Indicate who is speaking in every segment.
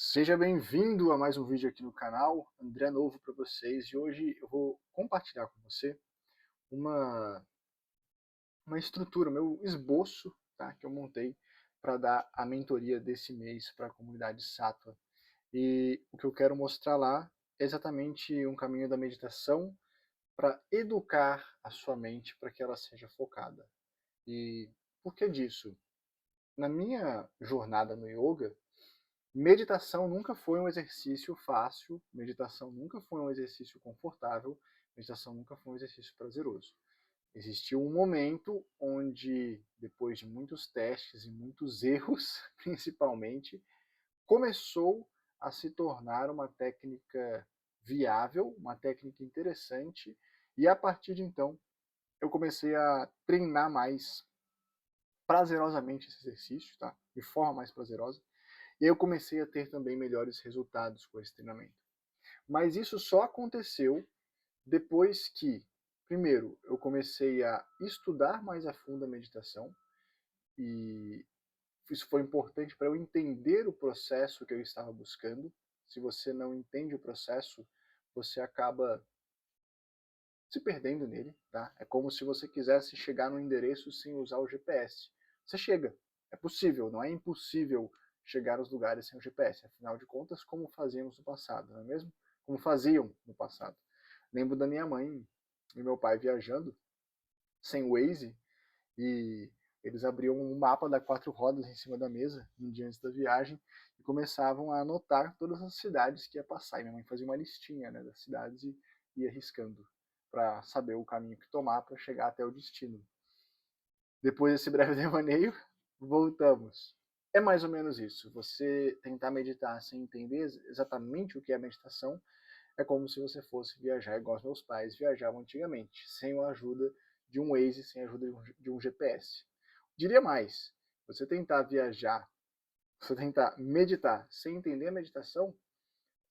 Speaker 1: Seja bem-vindo a mais um vídeo aqui no canal, André novo para vocês, e hoje eu vou compartilhar com você uma, uma estrutura, meu esboço, tá, que eu montei para dar a mentoria desse mês para a comunidade Sattva. E o que eu quero mostrar lá é exatamente um caminho da meditação para educar a sua mente para que ela seja focada. E por que disso? Na minha jornada no yoga, meditação nunca foi um exercício fácil, meditação nunca foi um exercício confortável, meditação nunca foi um exercício prazeroso. Existiu um momento onde, depois de muitos testes e muitos erros, principalmente, começou a se tornar uma técnica viável, uma técnica interessante, e a partir de então eu comecei a treinar mais prazerosamente esse exercício, tá? De forma mais prazerosa. E aí eu comecei a ter também melhores resultados com esse treinamento. Mas isso só aconteceu depois que, primeiro, eu comecei a estudar mais a fundo a meditação, e isso foi importante para eu entender o processo que eu estava buscando. Se você não entende o processo, você acaba se perdendo nele, tá? É como se você quisesse chegar no endereço sem usar o GPS. Você chega, é possível, não é impossível chegar aos lugares sem o GPS. Afinal de contas, como fazíamos no passado, não é mesmo? Como faziam no passado. Lembro da minha mãe e meu pai viajando sem Waze, e eles abriam um mapa da 4 rodas em cima da mesa, um dia antes da viagem, e começavam a anotar todas as cidades que ia passar. E minha mãe fazia uma listinha, né, das cidades e ia riscando para saber o caminho que tomar para chegar até o destino. Depois desse breve devaneio, voltamos. É mais ou menos isso. Você tentar meditar sem entender exatamente o que é meditação é como se você fosse viajar igual os meus pais viajavam antigamente, sem a ajuda de um Waze, sem a ajuda de um GPS. Diria mais, você tentar viajar, você tentar meditar sem entender a meditação,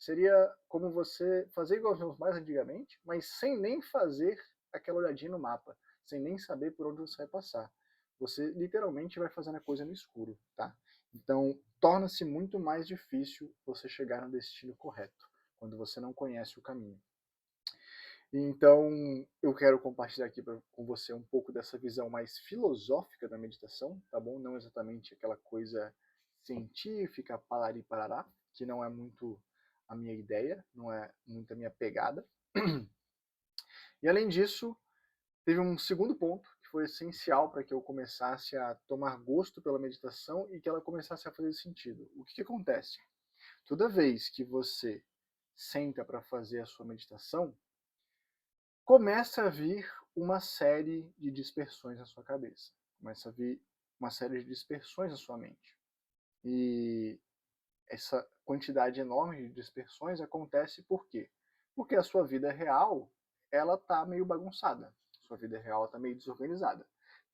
Speaker 1: seria como você fazer igual os meus pais antigamente, mas sem nem fazer aquela olhadinha no mapa, sem nem saber por onde você vai passar. Você literalmente vai fazendo a coisa no escuro, tá? Então, torna-se muito mais difícil você chegar no destino correto, quando você não conhece o caminho. Então, eu quero compartilhar aqui com você um pouco dessa visão mais filosófica da meditação, tá bom? Não exatamente aquela coisa científica, parari parará, que não é muito a minha ideia, não é muito a minha pegada. E além disso, teve um segundo ponto que foi essencial para que eu começasse a tomar gosto pela meditação e que ela começasse a fazer sentido. O que, que acontece? Toda vez que você senta para fazer a sua meditação, começa a vir uma série de dispersões na sua cabeça. Começa a vir uma série de dispersões na sua mente. E essa quantidade enorme de dispersões acontece por quê? Porque a sua vida real, ela tá meio bagunçada. Sua vida real está meio desorganizada.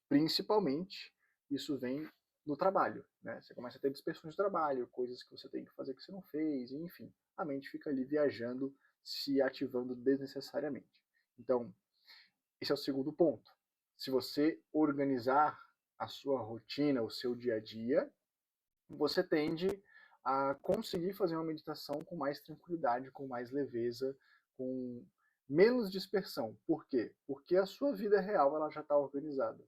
Speaker 1: Principalmente, isso vem no trabalho, né? Você começa a ter dispersões de trabalho, coisas que você tem que fazer que você não fez, enfim. A mente fica ali viajando, se ativando desnecessariamente. Então, esse é o segundo ponto. Se você organizar a sua rotina, o seu dia a dia, você tende a conseguir fazer uma meditação com mais tranquilidade, com mais leveza, com menos dispersão. Por quê? Porque a sua vida real ela já está organizada.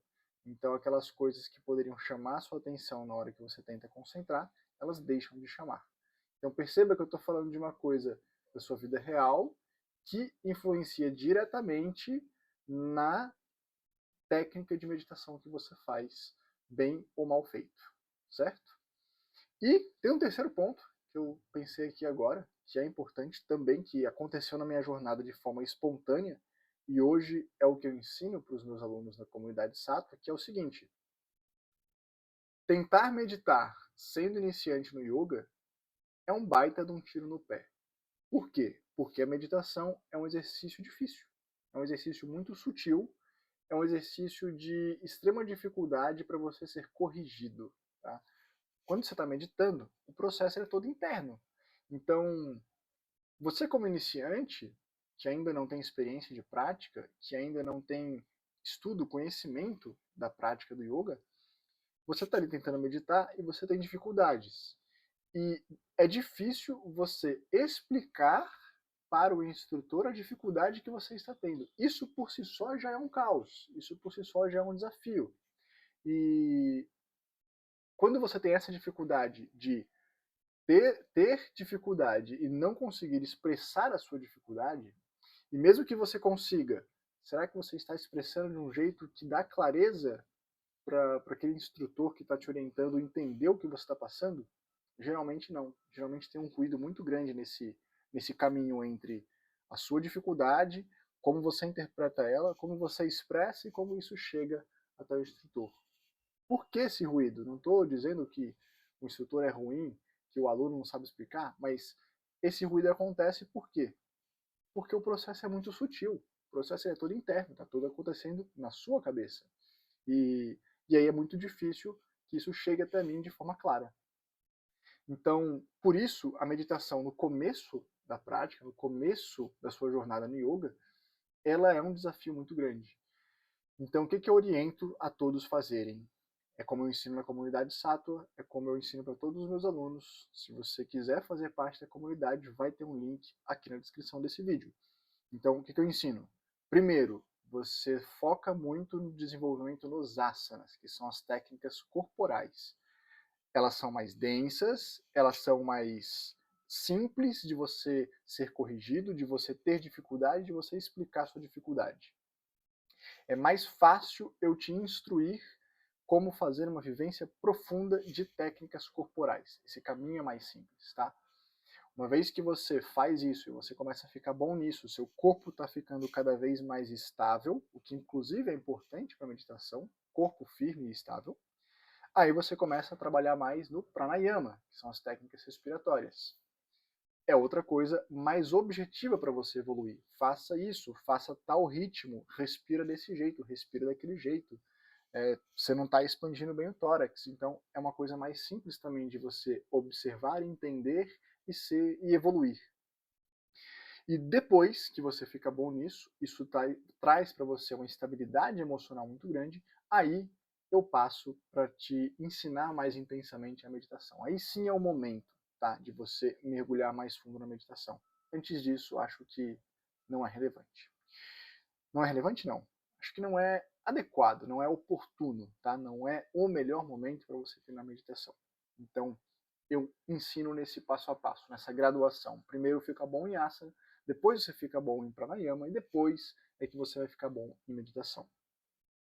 Speaker 1: Então aquelas coisas que poderiam chamar a sua atenção na hora que você tenta concentrar, elas deixam de chamar. Então perceba que eu estou falando de uma coisa da sua vida real que influencia diretamente na técnica de meditação que você faz, bem ou mal feito, certo? E tem um terceiro ponto que eu pensei aqui agora, que é importante também, que aconteceu na minha jornada de forma espontânea, e hoje é o que eu ensino para os meus alunos na comunidade Sattva, que é o seguinte: tentar meditar sendo iniciante no yoga é um baita de um tiro no pé. Por quê? Porque a meditação é um exercício difícil, é um exercício muito sutil, é um exercício de extrema dificuldade para você ser corrigido, tá? Quando você está meditando, o processo é todo interno. Então, você como iniciante, que ainda não tem experiência de prática, que ainda não tem estudo, conhecimento da prática do yoga, você está ali tentando meditar e você tem dificuldades. E é difícil você explicar para o instrutor a dificuldade que você está tendo. Isso por si só já é um caos, isso por si só já é um desafio. E quando você tem essa dificuldade de ter dificuldade e não conseguir expressar a sua dificuldade, e mesmo que você consiga, será que você está expressando de um jeito que dá clareza para aquele instrutor que está te orientando entender o que você está passando? Geralmente não. Geralmente tem um ruído muito grande nesse caminho entre a sua dificuldade, como você interpreta ela, como você expressa e como isso chega até o instrutor. Por que esse ruído? Não estou dizendo que o instrutor é ruim, que o aluno não sabe explicar, mas esse ruído acontece por quê? Porque o processo é muito sutil. O processo é todo interno, está tudo acontecendo na sua cabeça. E, e aí é muito difícil que isso chegue até mim de forma clara. Então, por isso, a meditação no começo da prática, no começo da sua jornada no yoga, ela é um desafio muito grande. Então, o que eu oriento a todos fazerem? É como eu ensino na comunidade Sattva, é como eu ensino para todos os meus alunos. Se você quiser fazer parte da comunidade, vai ter um link aqui na descrição desse vídeo. Então, o que eu ensino? Primeiro, você foca muito no desenvolvimento nos asanas, que são as técnicas corporais. Elas são mais densas, elas são mais simples de você ser corrigido, de você ter dificuldade, de você explicar sua dificuldade. É mais fácil eu te instruir como fazer uma vivência profunda de técnicas corporais. Esse caminho é mais simples, tá? Uma vez que você faz isso e você começa a ficar bom nisso, seu corpo está ficando cada vez mais estável, o que inclusive é importante para a meditação, corpo firme e estável. Aí você começa a trabalhar mais no pranayama, que são as técnicas respiratórias. É outra coisa mais objetiva para você evoluir. Faça isso, faça tal ritmo, respira desse jeito, respira daquele jeito. Você não está expandindo bem o tórax, então é uma coisa mais simples também de você observar, entender e evoluir. E depois que você fica bom nisso, isso traz para você uma estabilidade emocional muito grande, aí eu passo para te ensinar mais intensamente a meditação. Aí sim é o momento, tá, de você mergulhar mais fundo na meditação. Antes disso, acho que não é relevante. Não é relevante, não. Acho que não é adequado, não é oportuno, tá? Não é o melhor momento para você ter na meditação. Então, eu ensino nesse passo a passo, nessa graduação. Primeiro fica bom em asana, depois você fica bom em pranayama e depois é que você vai ficar bom em meditação.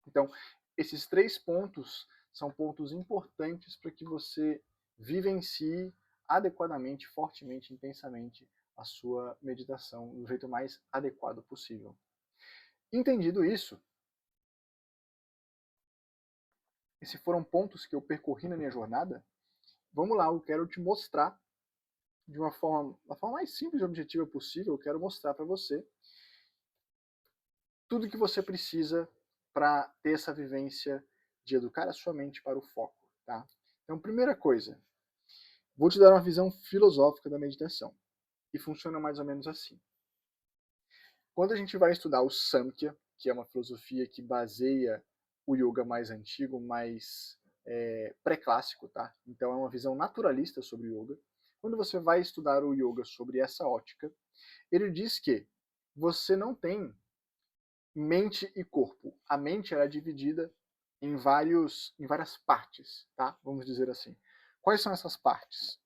Speaker 1: Então, esses 3 pontos são pontos importantes para que você vivencie adequadamente, fortemente, intensamente a sua meditação do jeito mais adequado possível. Entendido isso, esses foram pontos que eu percorri na minha jornada, vamos lá, eu quero te mostrar de uma forma, da forma mais simples e objetiva possível, eu quero mostrar para você tudo que você precisa para ter essa vivência de educar a sua mente para o foco, tá? Então, primeira coisa, vou te dar uma visão filosófica da meditação. E funciona mais ou menos assim. Quando a gente vai estudar o Samkhya, que é uma filosofia que baseia o yoga mais antigo, mais pré-clássico, tá? Então é uma visão naturalista sobre o yoga. Quando você vai estudar o yoga sobre essa ótica, ele diz que você não tem mente e corpo. A mente é dividida em várias partes, tá? Vamos dizer assim. Quais são essas partes?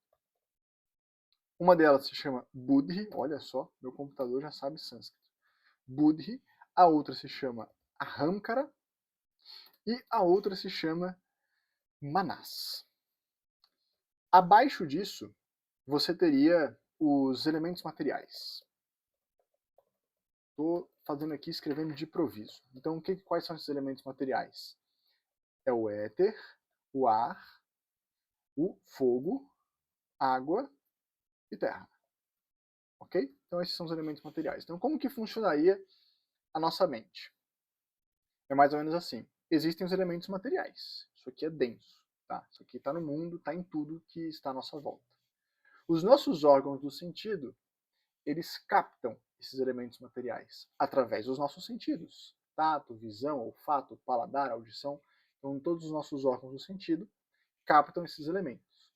Speaker 1: Uma delas se chama Buddhi, olha só, meu computador já sabe sânscrito. Buddhi, a outra se chama Ahamkara e a outra se chama Manas. Abaixo disso, você teria os elementos materiais. Estou fazendo aqui, escrevendo de improviso. Então, quais são esses elementos materiais? É o éter, o ar, o fogo, água e terra. Ok? Então, esses são os elementos materiais. Então, como que funcionaria a nossa mente? É mais ou menos assim. Existem os elementos materiais. Isso aqui é denso. Tá? Isso aqui está no mundo, está em tudo que está à nossa volta. Os nossos órgãos do sentido, eles captam esses elementos materiais através dos nossos sentidos. Tato, visão, olfato, paladar, audição. Então, todos os nossos órgãos do sentido captam esses elementos.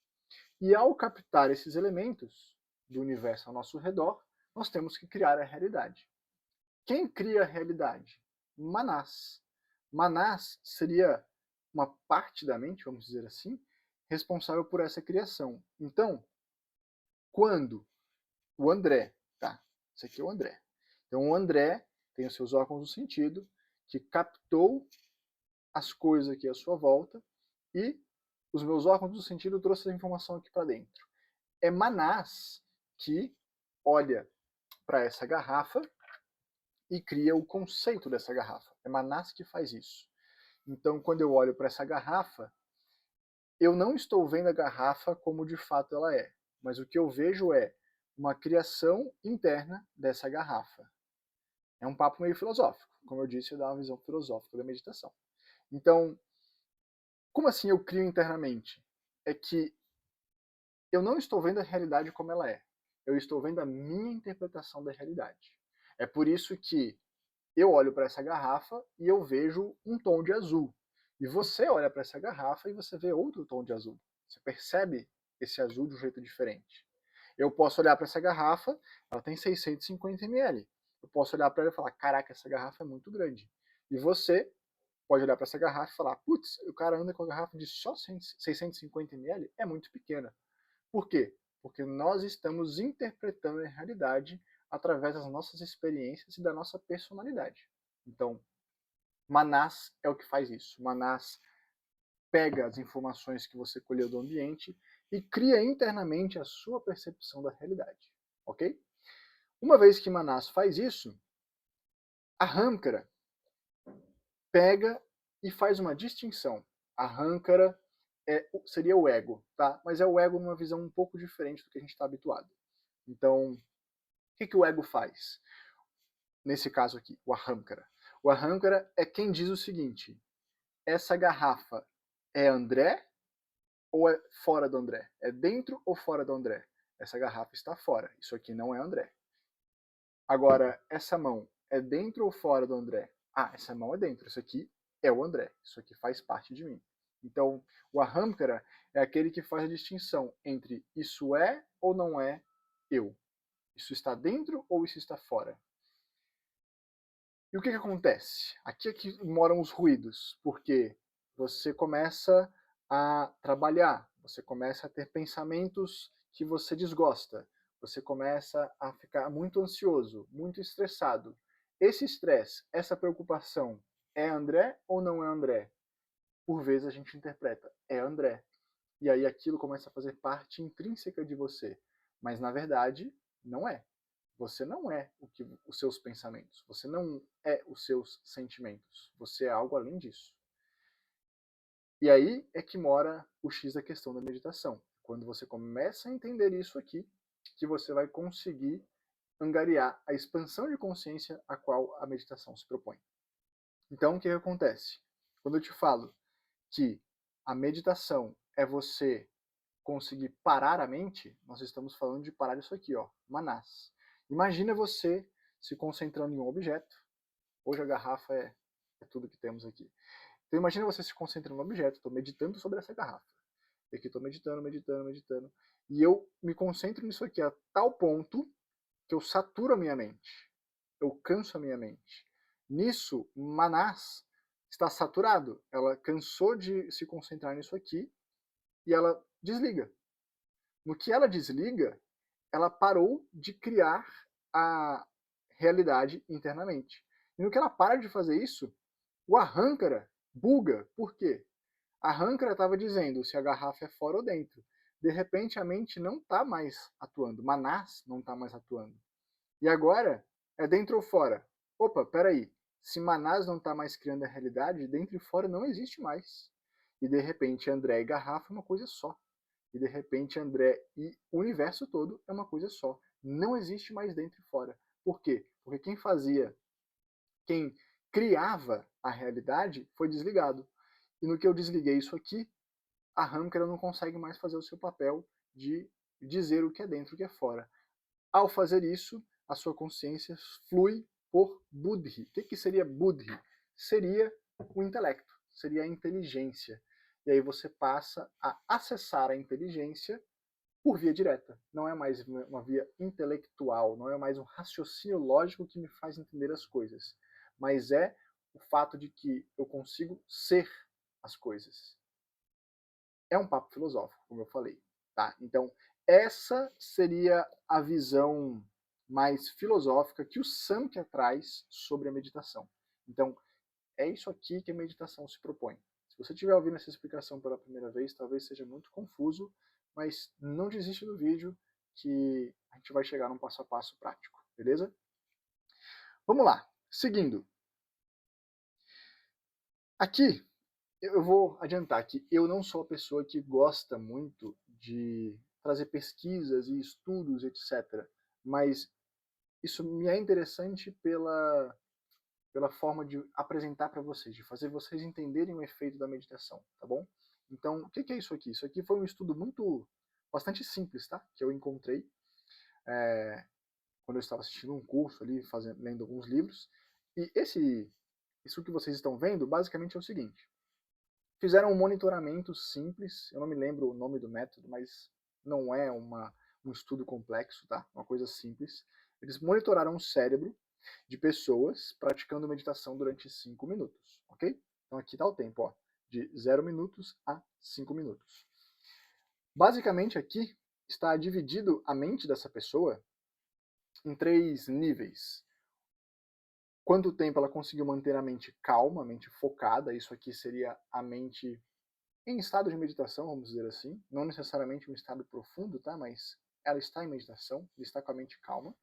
Speaker 1: E ao captar esses elementos do universo ao nosso redor, nós temos que criar a realidade. Quem cria a realidade? Manás. Manás seria uma parte da mente, vamos dizer assim, responsável por essa criação. Então, quando o André, tá? Esse aqui é o André. Então, o André tem os seus órgãos do sentido, que captou as coisas aqui à sua volta e os meus órgãos do sentido trouxe essa informação aqui para dentro. É Manás que olha para essa garrafa e cria o conceito dessa garrafa. É Manás que faz isso. Então, quando eu olho para essa garrafa, eu não estou vendo a garrafa como de fato ela é, mas o que eu vejo é uma criação interna dessa garrafa. É um papo meio filosófico. Como eu disse, eu dou uma visão filosófica da meditação. Então, como assim eu crio internamente? É que eu não estou vendo a realidade como ela é. Eu estou vendo a minha interpretação da realidade. É por isso que eu olho para essa garrafa e eu vejo um tom de azul. E você olha para essa garrafa e você vê outro tom de azul. Você percebe esse azul de um jeito diferente. Eu posso olhar para essa garrafa, ela tem 650 ml. Eu posso olhar para ela e falar, caraca, essa garrafa é muito grande. E você pode olhar para essa garrafa e falar, putz, o cara anda com a garrafa de só 650 ml, é muito pequena. Por quê? Porque nós estamos interpretando a realidade através das nossas experiências e da nossa personalidade. Então, Manás é o que faz isso. Manás pega as informações que você colheu do ambiente e cria internamente a sua percepção da realidade, ok? Uma vez que Manás faz isso, a Ramkara pega e faz uma distinção. A Ramkara seria o ego, tá? Mas é o ego numa visão um pouco diferente do que a gente está habituado. Então, o que o ego faz? Nesse caso aqui, o Ahamkara. O Ahamkara é quem diz o seguinte, essa garrafa é André ou é fora do André? É dentro ou fora do André? Essa garrafa está fora, isso aqui não é André. Agora, essa mão é dentro ou fora do André? Ah, essa mão é dentro, isso aqui é o André, isso aqui faz parte de mim. Então, o Ahamkara é aquele que faz a distinção entre isso é ou não é eu. Isso está dentro ou isso está fora? E o que acontece? Aqui é que moram os ruídos, porque você começa a trabalhar, você começa a ter pensamentos que você desgosta, você começa a ficar muito ansioso, muito estressado. Esse estresse, essa preocupação, é André ou não é André? Por vezes a gente interpreta, é André. E aí aquilo começa a fazer parte intrínseca de você. Mas na verdade, não é. Você não é os seus pensamentos. Você não é os seus sentimentos. Você é algo além disso. E aí é que mora o X da questão da meditação. Quando você começa a entender isso aqui, que você vai conseguir angariar a expansão de consciência a qual a meditação se propõe. Então, o que acontece? Quando eu te falo que a meditação é você conseguir parar a mente, nós estamos falando de parar isso aqui, ó, Manás. Imagina você se concentrando em um objeto. Hoje a garrafa é tudo que temos aqui. Então imagina você se concentrando no objeto, estou meditando sobre essa garrafa. E aqui estou meditando, meditando, meditando. E eu me concentro nisso aqui a tal ponto que eu saturo a minha mente. Eu canso a minha mente. Nisso, Manás está saturado. Ela cansou de se concentrar nisso aqui e ela desliga. No que ela desliga, ela parou de criar a realidade internamente. E no que ela para de fazer isso, o Ahamkara buga. Por quê? A Ahamkara estava dizendo se a garrafa é fora ou dentro. De repente, a mente não está mais atuando. Manás não está mais atuando. E agora, é dentro ou fora? Opa, peraí. Se Manás não está mais criando a realidade, dentro e fora não existe mais. E de repente, André e garrafa é uma coisa só. E de repente André e o universo todo é uma coisa só. Não existe mais dentro e fora. Por quê? Porque quem criava a realidade foi desligado. E no que eu desliguei isso aqui, a Ramkara não consegue mais fazer o seu papel de dizer o que é dentro e o que é fora. Ao fazer isso, a sua consciência flui por Buddhi. O que seria Buddhi? Seria o intelecto, seria a inteligência. E aí você passa a acessar a inteligência por via direta. Não é mais uma via intelectual, não é mais um raciocínio lógico que me faz entender as coisas, mas é o fato de que eu consigo ser as coisas. É um papo filosófico, como eu falei, tá? Então, essa seria a visão mais filosófica que o Samkhya traz sobre a meditação. Então, é isso aqui que a meditação se propõe. Se você estiver ouvindo essa explicação pela primeira vez, talvez seja muito confuso, mas não desiste do vídeo que a gente vai chegar num passo a passo prático, beleza? Vamos lá, seguindo. Aqui, eu vou adiantar que eu não sou a pessoa que gosta muito de trazer pesquisas e estudos, etc. Mas isso me é interessante pela forma de apresentar para vocês, de fazer vocês entenderem o efeito da meditação, tá bom? Então, o que é isso aqui? Isso aqui foi um estudo bastante simples, tá? Que eu encontrei quando eu estava assistindo um curso ali, lendo alguns livros. E isso que vocês estão vendo, basicamente é o seguinte. Fizeram um monitoramento simples, eu não me lembro o nome do método, mas não é um estudo complexo, tá? Uma coisa simples. Eles monitoraram o cérebro de pessoas praticando meditação durante 5 minutos, ok? Então aqui está o tempo, ó, de 0 minutos a 5 minutos. Basicamente aqui está dividido a mente dessa pessoa em 3 níveis. Quanto tempo ela conseguiu manter a mente calma, a mente focada, isso aqui seria a mente em estado de meditação, vamos dizer assim, não necessariamente um estado profundo, tá? Mas ela está em meditação, ela está com a mente calma.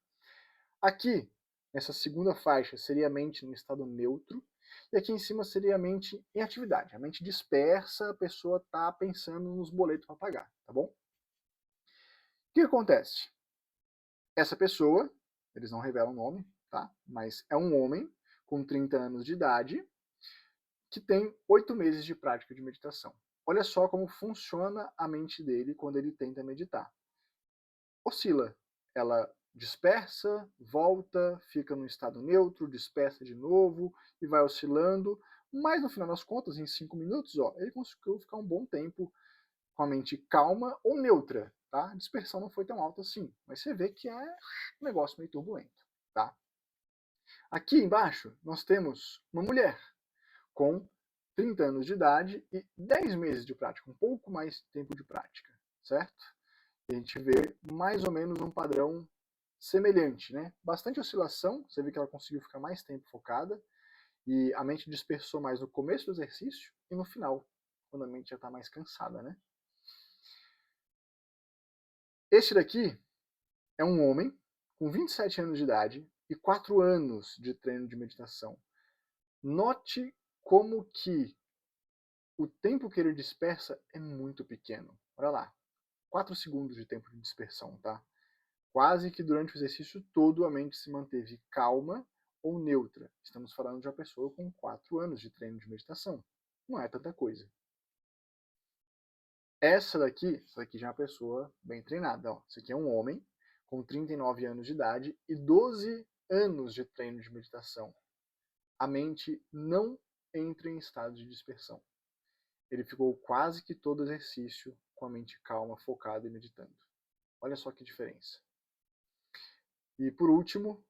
Speaker 1: Aqui, nessa segunda faixa, seria a mente no estado neutro, e aqui em cima seria a mente em atividade, a mente dispersa, a pessoa está pensando nos boletos para pagar, tá bom? O que acontece? Essa pessoa, eles não revelam o nome, tá? Mas é um homem com 30 anos de idade que tem 8 meses de prática de meditação. Olha só como funciona a mente dele quando ele tenta meditar. Oscila. Ela dispersa, volta, fica no estado neutro, dispersa de novo e vai oscilando. Mas no final das contas, em 5 minutos, ó, ele conseguiu ficar um bom tempo com a mente calma ou neutra. Tá? A dispersão não foi tão alta assim, mas você vê que é um negócio meio turbulento. Tá? Aqui embaixo nós temos uma mulher com 30 anos de idade e 10 meses de prática, um pouco mais de tempo de prática, certo? E a gente vê mais ou menos um padrão semelhante, né? Bastante oscilação, você vê que ela conseguiu ficar mais tempo focada e a mente dispersou mais no começo do exercício e no final, quando a mente já está mais cansada, né? Este daqui é um homem com 27 anos de idade e 4 anos de treino de meditação. Note como que o tempo que ele dispersa é muito pequeno. Olha lá, 4 segundos de tempo de dispersão, tá? Quase que durante o exercício todo a mente se manteve calma ou neutra. Estamos falando de uma pessoa com 4 anos de treino de meditação. Não é tanta coisa. Essa daqui já é uma pessoa bem treinada. Ó. Esse aqui é um homem com 39 anos de idade e 12 anos de treino de meditação. A mente não entra em estado de dispersão. Ele ficou quase que todo o exercício com a mente calma, focada e meditando. Olha só que diferença. E por último,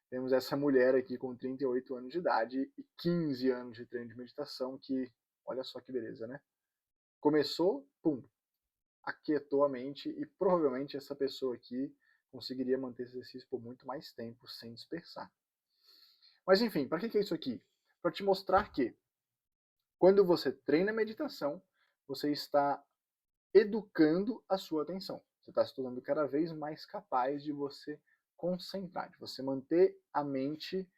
Speaker 1: temos essa mulher aqui com 38 anos de idade e 15 anos de treino de meditação que, olha só que beleza, né? Começou, pum, aquietou a mente e provavelmente essa pessoa aqui conseguiria manter esse exercício por muito mais tempo sem dispersar. Mas enfim, para que é isso aqui? Para te mostrar que quando você treina a meditação, você está educando a sua atenção. Você está se tornando cada vez mais capaz de você concentrar, de você manter a mente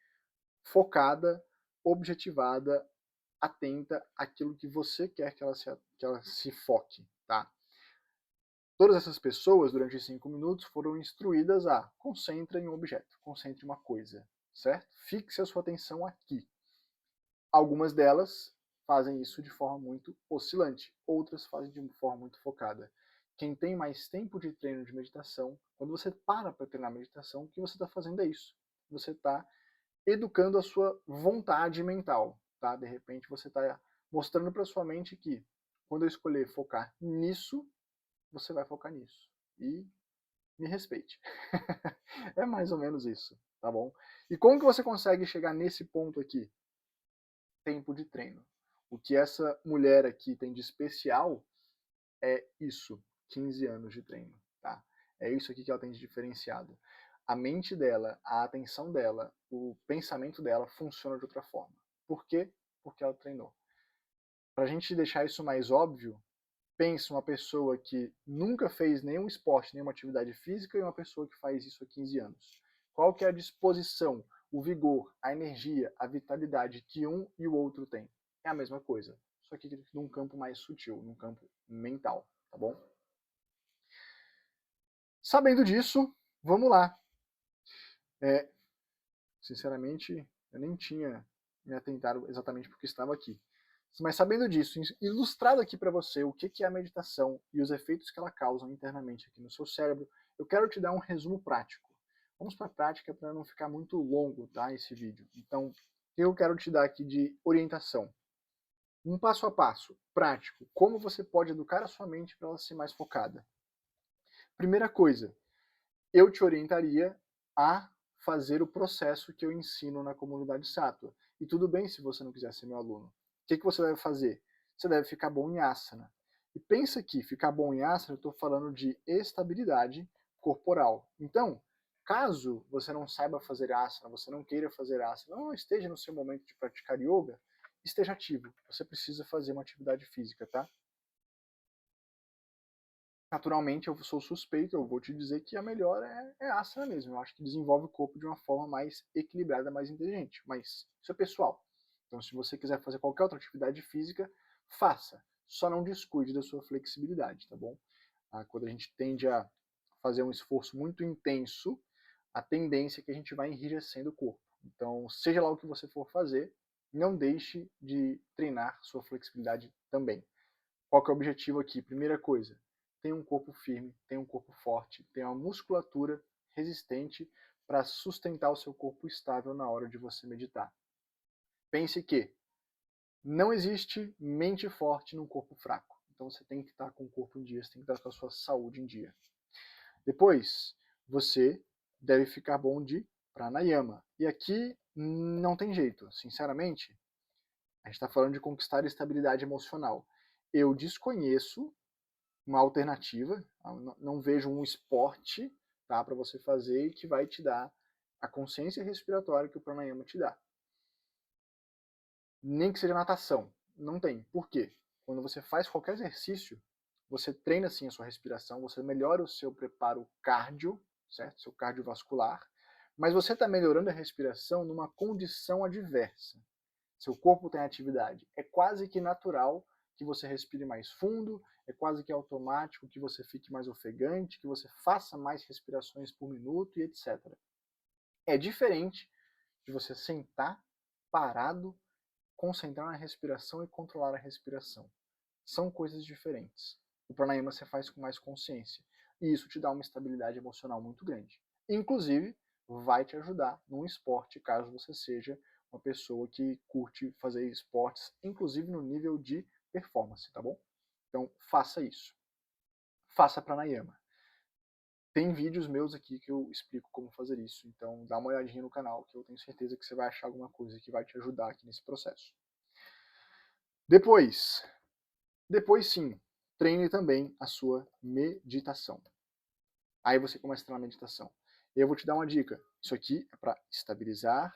Speaker 1: focada, objetivada, atenta àquilo que você quer que ela se foque. Tá? Todas essas pessoas, durante 5 minutos, foram instruídas a concentre em um objeto, concentre em uma coisa, certo? Fixe a sua atenção aqui. Algumas delas fazem isso de forma muito oscilante, outras fazem de forma muito focada. Quem tem mais tempo de treino de meditação, quando você para treinar meditação, o que você está fazendo é isso. Você está educando a sua vontade mental. Tá? De repente você está mostrando para sua mente que, quando eu escolher focar nisso, você vai focar nisso. E me respeite. É mais ou menos isso, tá bom? E como que você consegue chegar nesse ponto aqui? Tempo de treino. O que essa mulher aqui tem de especial é isso, 15 anos de treino, tá? É isso aqui que ela tem de diferenciado. A mente dela, a atenção dela, o pensamento dela funciona de outra forma. Por quê? Porque ela treinou. Para a gente deixar isso mais óbvio, pense uma pessoa que nunca fez nenhum esporte, nenhuma atividade física e uma pessoa que faz isso há 15 anos. Qual que é a disposição, o vigor, a energia, a vitalidade que um e o outro tem? É a mesma coisa, só que num campo mais sutil, num campo mental, tá bom? Sabendo disso, vamos lá. Sinceramente, eu nem tinha me atentado exatamente porque estava aqui. Mas sabendo disso, ilustrado aqui para você o que é a meditação e os efeitos que ela causa internamente aqui no seu cérebro, eu quero te dar um resumo prático. Vamos para a prática para não ficar muito longo, tá, esse vídeo. Então, o que eu quero te dar aqui de orientação? Um passo a passo, prático, como você pode educar a sua mente para ela ser mais focada. Primeira coisa, eu te orientaria a fazer o processo que eu ensino na comunidade Sattva. E tudo bem se você não quiser ser meu aluno. O que você deve fazer? Você deve ficar bom em asana. E pensa que ficar bom em asana, eu estou falando de estabilidade corporal. Então, caso você não saiba fazer asana, você não queira fazer asana, não esteja no seu momento de praticar yoga, esteja ativo. Você precisa fazer uma atividade física, tá? Naturalmente, eu sou suspeito, eu vou te dizer que a melhor é asana mesmo. Eu acho que desenvolve o corpo de uma forma mais equilibrada, mais inteligente. Mas isso é pessoal. Então, se você quiser fazer qualquer outra atividade física, faça. Só não descuide da sua flexibilidade, tá bom? Quando a gente tende a fazer um esforço muito intenso, a tendência é que a gente vai enrijecendo o corpo. Então, seja lá o que você for fazer, não deixe de treinar sua flexibilidade também. Qual que é o objetivo aqui? Primeira coisa, tenha um corpo firme, tenha um corpo forte, tenha uma musculatura resistente para sustentar o seu corpo estável na hora de você meditar. Pense que não existe mente forte num corpo fraco. Então você tem que estar com o corpo em dia, você tem que estar com a sua saúde em dia. Depois, você deve ficar bom de pranayama. E aqui não tem jeito, sinceramente, a gente está falando de conquistar estabilidade emocional. Eu desconheço uma alternativa, não vejo um esporte, tá, para você fazer que vai te dar a consciência respiratória que o pranayama te dá. Nem que seja natação, não tem. Por quê? Quando você faz qualquer exercício, você treina assim a sua respiração, você melhora o seu preparo cardio, certo? Seu cardiovascular, mas você está melhorando a respiração numa condição adversa. Seu corpo tem atividade. É quase que natural que você respire mais fundo, é quase que automático que você fique mais ofegante, que você faça mais respirações por minuto e etc. É diferente de você sentar parado, concentrar na respiração e controlar a respiração. São coisas diferentes. O pranayama você faz com mais consciência. E isso te dá uma estabilidade emocional muito grande. Inclusive, vai te ajudar num esporte, caso você seja uma pessoa que curte fazer esportes, inclusive no nível de performance, tá bom? Então, faça isso. Faça pranayama. Tem vídeos meus aqui que eu explico como fazer isso, então dá uma olhadinha no canal que eu tenho certeza que você vai achar alguma coisa que vai te ajudar aqui nesse processo. Depois sim, treine também a sua meditação. Aí você começa a treinar a meditação. Eu vou te dar uma dica. Isso aqui é para estabilizar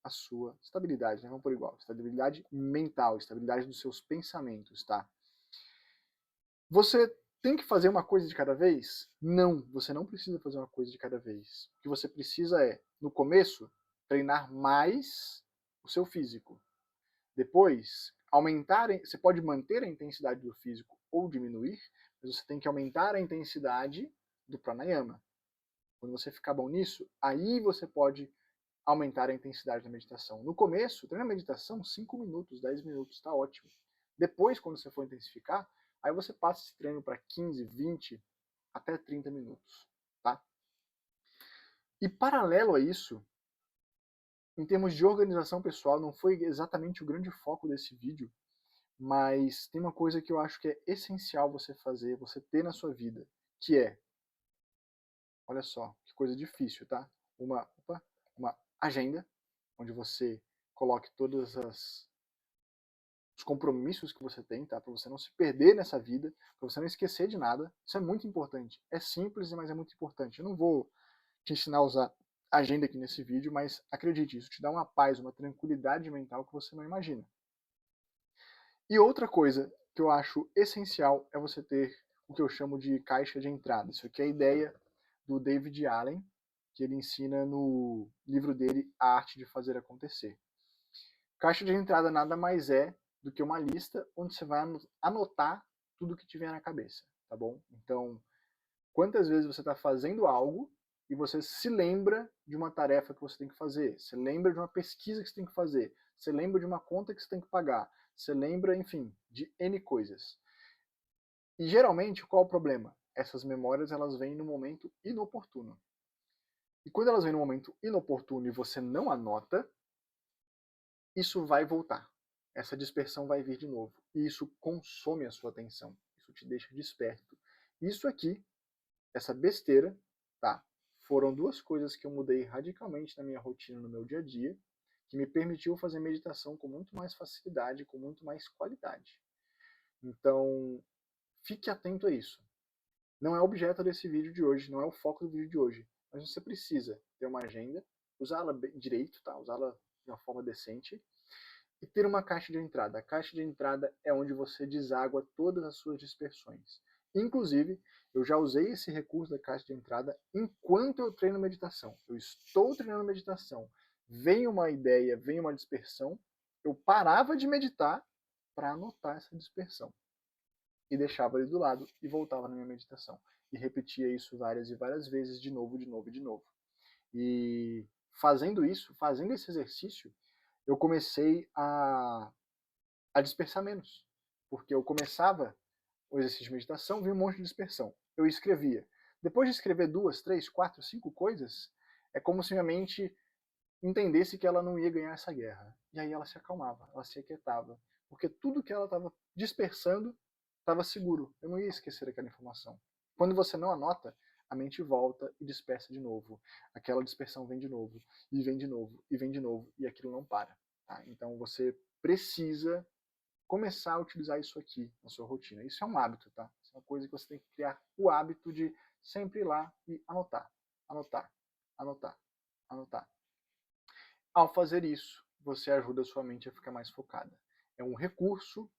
Speaker 1: a sua estabilidade, né? Vamos por igual. Estabilidade mental, estabilidade dos seus pensamentos, tá? Você tem que fazer uma coisa de cada vez? Não, você não precisa fazer uma coisa de cada vez. O que você precisa é, no começo, treinar mais o seu físico. Depois, você pode manter a intensidade do físico ou diminuir, mas você tem que aumentar a intensidade do pranayama. Quando você ficar bom nisso, aí você pode aumentar a intensidade da meditação. No começo, treina a meditação 5 minutos, 10 minutos, está ótimo. Depois, quando você for intensificar, aí você passa esse treino para 15, 20, até 30 minutos. Tá? E paralelo a isso, em termos de organização pessoal, não foi exatamente o grande foco desse vídeo, mas tem uma coisa que eu acho que é essencial você fazer, você ter na sua vida, que é, olha só, que coisa difícil, tá? Uma agenda, onde você coloque todas os compromissos que você tem, tá? Para você não se perder nessa vida, para você não esquecer de nada. Isso é muito importante. É simples, mas é muito importante. Eu não vou te ensinar a usar agenda aqui nesse vídeo, mas acredite, isso te dá uma paz, uma tranquilidade mental que você não imagina. E outra coisa que eu acho essencial é você ter o que eu chamo de caixa de entrada. Isso aqui é a ideia do David Allen, que ele ensina no livro dele A Arte de Fazer Acontecer. Caixa de entrada nada mais é do que uma lista onde você vai anotar tudo que tiver na cabeça, tá bom? Então, quantas vezes você está fazendo algo e você se lembra de uma tarefa que você tem que fazer, você lembra de uma pesquisa que você tem que fazer, você lembra de uma conta que você tem que pagar, você lembra, enfim, de N coisas. E geralmente, qual é o problema? Essas memórias elas vêm no momento inoportuno. E quando elas vêm no momento inoportuno e você não anota, isso vai voltar. Essa dispersão vai vir de novo. E isso consome a sua atenção. Isso te deixa desperto. Isso aqui, essa besteira, tá? Foram duas coisas que eu mudei radicalmente na minha rotina, no meu dia a dia, que me permitiu fazer meditação com muito mais facilidade, com muito mais qualidade. Então, fique atento a isso. Não é o objeto desse vídeo de hoje, não é o foco do vídeo de hoje, mas você precisa ter uma agenda, usá-la direito, tá? Usá-la de uma forma decente, e ter uma caixa de entrada. A caixa de entrada é onde você deságua todas as suas dispersões. Inclusive, eu já usei esse recurso da caixa de entrada enquanto eu treino meditação. Eu estou treinando meditação, vem uma ideia, vem uma dispersão, eu parava de meditar para anotar essa dispersão. E deixava ele do lado e voltava na minha meditação. E repetia isso várias e várias vezes, de novo, de novo, de novo. E fazendo isso, fazendo esse exercício, eu comecei a dispersar menos. Porque eu começava o exercício de meditação, vinha um monte de dispersão. Eu escrevia. Depois de escrever 2, 3, 4, 5 coisas, é como se minha mente entendesse que ela não ia ganhar essa guerra. E aí ela se acalmava, ela se aquietava. Porque tudo que ela estava dispersando estava seguro. Eu não ia esquecer aquela informação. Quando você não anota, a mente volta e dispersa de novo. Aquela dispersão vem de novo, e vem de novo, e vem de novo, e aquilo não para. Tá? Então você precisa começar a utilizar isso aqui na sua rotina. Isso é um hábito, tá? Isso é uma coisa que você tem que criar o hábito de sempre ir lá e anotar, anotar, anotar, anotar. Ao fazer isso, você ajuda a sua mente a ficar mais focada. É um recurso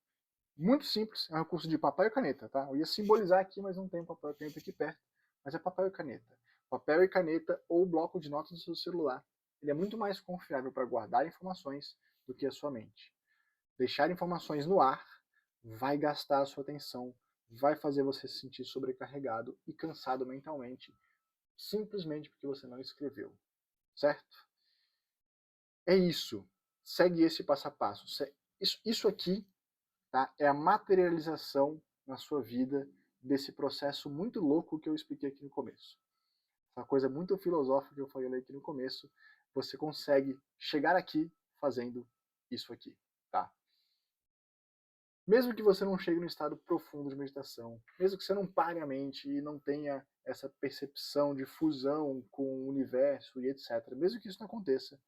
Speaker 1: muito simples, é um recurso de papel e caneta, tá? Eu ia simbolizar aqui, mas não tem papel e caneta aqui perto, mas é papel e caneta. Papel e caneta ou bloco de notas do seu celular. Ele é muito mais confiável para guardar informações do que a sua mente. Deixar informações no ar vai gastar a sua atenção, vai fazer você se sentir sobrecarregado e cansado mentalmente, simplesmente porque você não escreveu, certo? É isso. Segue esse passo a passo. Isso aqui, tá, é a materialização na sua vida desse processo muito louco que eu expliquei aqui no começo. Uma coisa muito filosófica que eu falei aqui no começo, você consegue chegar aqui fazendo isso aqui, tá? Mesmo que você não chegue no estado profundo de meditação, mesmo que você não pare a mente e não tenha essa percepção de fusão com o universo e etc., mesmo que isso não aconteça,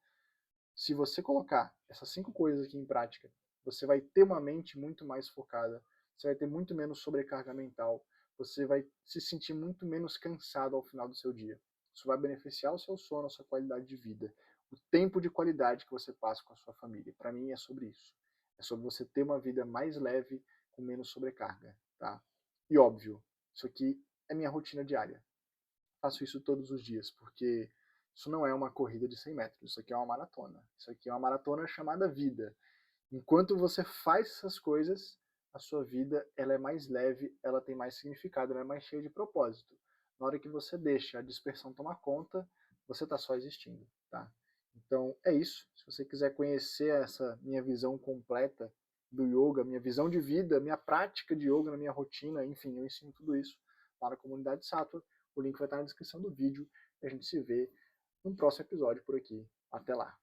Speaker 1: se você colocar essas 5 coisas aqui em prática, você vai ter uma mente muito mais focada, você vai ter muito menos sobrecarga mental, você vai se sentir muito menos cansado ao final do seu dia. Isso vai beneficiar o seu sono, a sua qualidade de vida, o tempo de qualidade que você passa com a sua família. Para mim é sobre isso. É sobre você ter uma vida mais leve, com menos sobrecarga, tá? E óbvio, isso aqui é minha rotina diária. Faço isso todos os dias, porque isso não é uma corrida de 100 metros, isso aqui é uma maratona. Isso aqui é uma maratona chamada vida. Enquanto você faz essas coisas, a sua vida ela é mais leve, ela tem mais significado, ela é mais cheia de propósito. Na hora que você deixa a dispersão tomar conta, você está só existindo, tá? Então é isso. Se você quiser conhecer essa minha visão completa do yoga, minha visão de vida, minha prática de yoga na minha rotina, enfim, eu ensino tudo isso lá na comunidade Sattva. O link vai estar na descrição do vídeo e a gente se vê no próximo episódio por aqui. Até lá!